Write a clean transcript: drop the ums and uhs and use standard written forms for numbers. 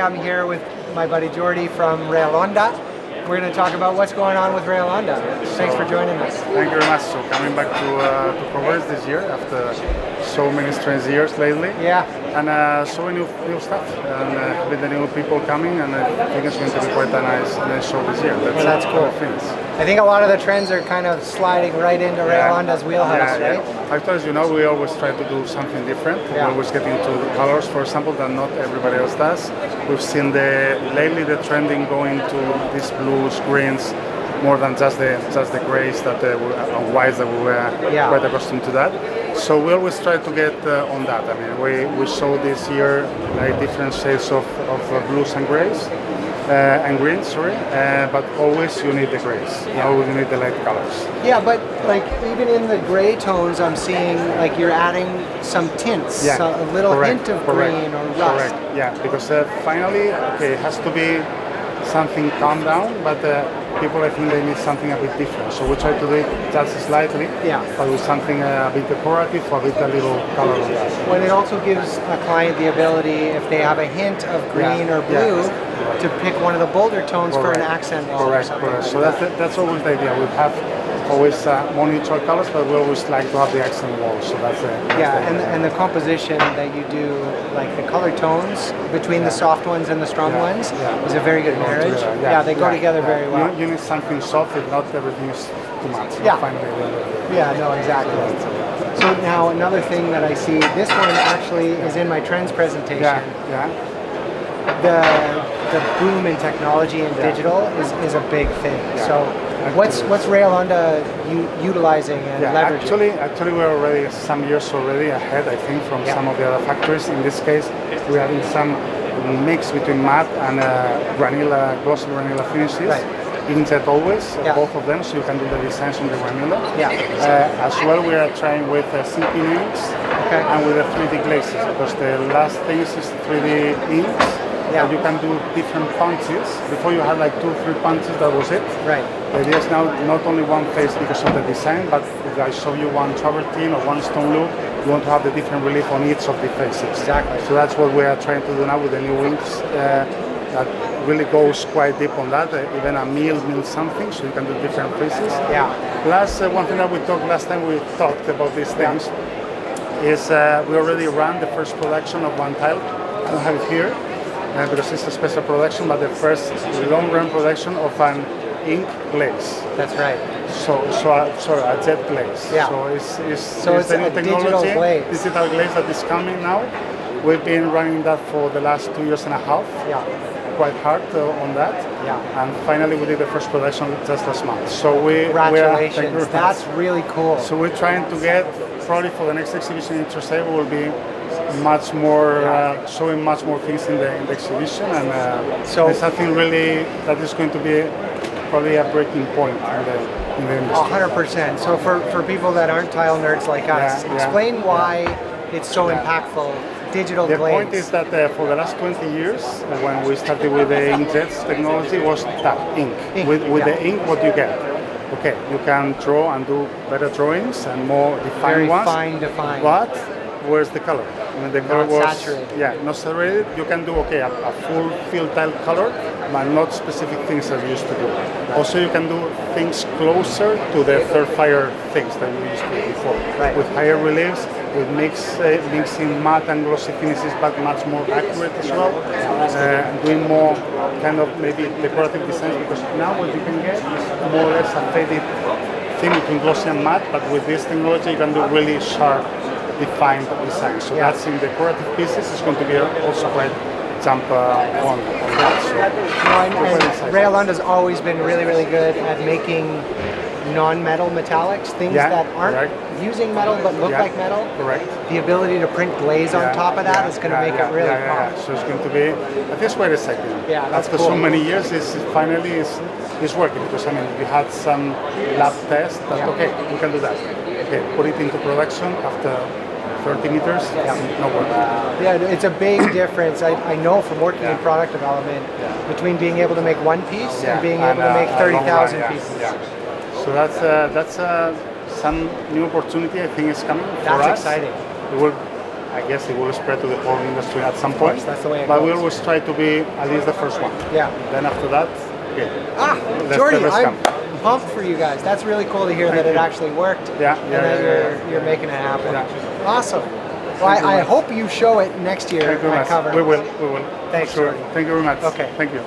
today I'm here with my buddy Jordi from Realonda. We're going to talk about what's going on with Realonda. Thanks for joining us. Thank you very much. So coming back to Progress this year after so many strange years lately. Yeah. And so many new stuff and with the new people coming, and I think it's going to be quite a nice show this year. That's cool. I think a lot of the trends are kind of sliding right into Realonda's wheelhouse, right? Actually, as you know, we always try to do something different. Yeah. We always get into the colors, for example, that not everybody else does. We've seen lately the trending going to these blues, greens, more than just the grays and whites that we were quite accustomed to that. So we always try to get on that. I mean, we show this year like different shades of blues and grays. And greens, sorry, but always you need the grays. You always need the light colors. Yeah, but like even in the gray tones, I'm seeing like you're adding some tints, so a little hint of green or rust. Correct. Yeah, because finally, it has to be something calm down, but people, I think they need something a bit different. So we try to do it just slightly, but with something a bit decorative or a little color on that. Well, it also gives a client the ability, if they have a hint of green or blue, to pick one of the bolder tones for an accent wall. Correct. So that's always the idea. We have always more neutral colors, but we always like to have the accent wall. So that's and the composition that you do, like the color tones between the soft ones and the strong ones, is a very good marriage. They go together very well. You need something soft, if not everything is too much. No, exactly. So now another thing that I see, this one actually is in my trends presentation. The boom in technology and digital is a big thing. So what's Realonda utilizing and leveraging? Actually we're already some years ahead, I think, from some of the other factories. In this case, we are in some mix between matte and glossy vanilla finishes. Inkjet always, both of them, so you can do the designs on the vanilla. As well, we are trying with sinking inks and with the 3D glazes, because the last thing is 3D inks. You can do different punches. Before you had like 2-3 punches, that was it. Right. The idea is now not only one face because of the design, but if I show you one travertine or one stone loop, you want to have the different relief on each of the faces. Exactly. So that's what we are trying to do now with the new inks. That really goes quite deep on that, even a meal something, so you can do different faces. Plus, one thing that we talked last time, we talked about these things, is we already ran the first production of one tile. I don't have it here, because it's a special production, but the first long-run production of an ink glaze. That's right. So a jet glaze. So it's the new technology, digital glaze that is coming now. We've been running that for the last 2 years and a half. Quite hard on that. And finally we did the first production just last month. So congratulations. That's really cool. So we're trying to get, probably for the next exhibition in Trusay, we will be much more showing much more things in the exhibition, and so it's something really that is going to be probably a breaking point in the industry. 100%. So for people that aren't tile nerds like us, explain why it's so impactful. Digital glaze. The point is that for the last 20 years, when we started with the inkjets technology, was that ink. With the ink, what you get? Okay, you can draw and do better drawings and more defined ones. Very fine defined. But where's the color? I mean, the color was saturated. Not saturated. You can do a full field tile color, but not specific things as you used to do. Also, you can do things closer to the third fire things that we used to do before, with higher reliefs, with mixing matte and glossy finishes, but much more accurate as well. Doing more kind of maybe decorative designs, because now what you can get is more or less a faded thing between glossy and matte, but with this technology you can do really sharp, defined design. So that's in decorative pieces. It's going to be also quite jump on that. So Realonda's always been really, really good at making non-metal metallics, things that aren't using metal but look like metal. The ability to print glaze on top of that is going to make it really pop. So it's going to be, this way it's exciting. After so many years, finally is working, because I mean, we had some lab tests that, we can do that. Put it into production after 30 meters, not working. It's a big difference. I know from working in product development between being able to make one piece and being able to make 30,000 pieces. So that's some new opportunity I think is coming for us. That's exciting. It will I guess it will spread to the whole industry at some point. That's the way it but goes. we always try to be at least the first one. Yeah. Then after that, okay. Jordy, I'm pumped for you guys. That's really cool to hear that it actually worked. Yeah. And that you're making it happen. Yeah. Awesome. Well, I hope you show it next year at Cover. We will. Thanks, sure. Jordy. Thank you very much. Okay. Thank you.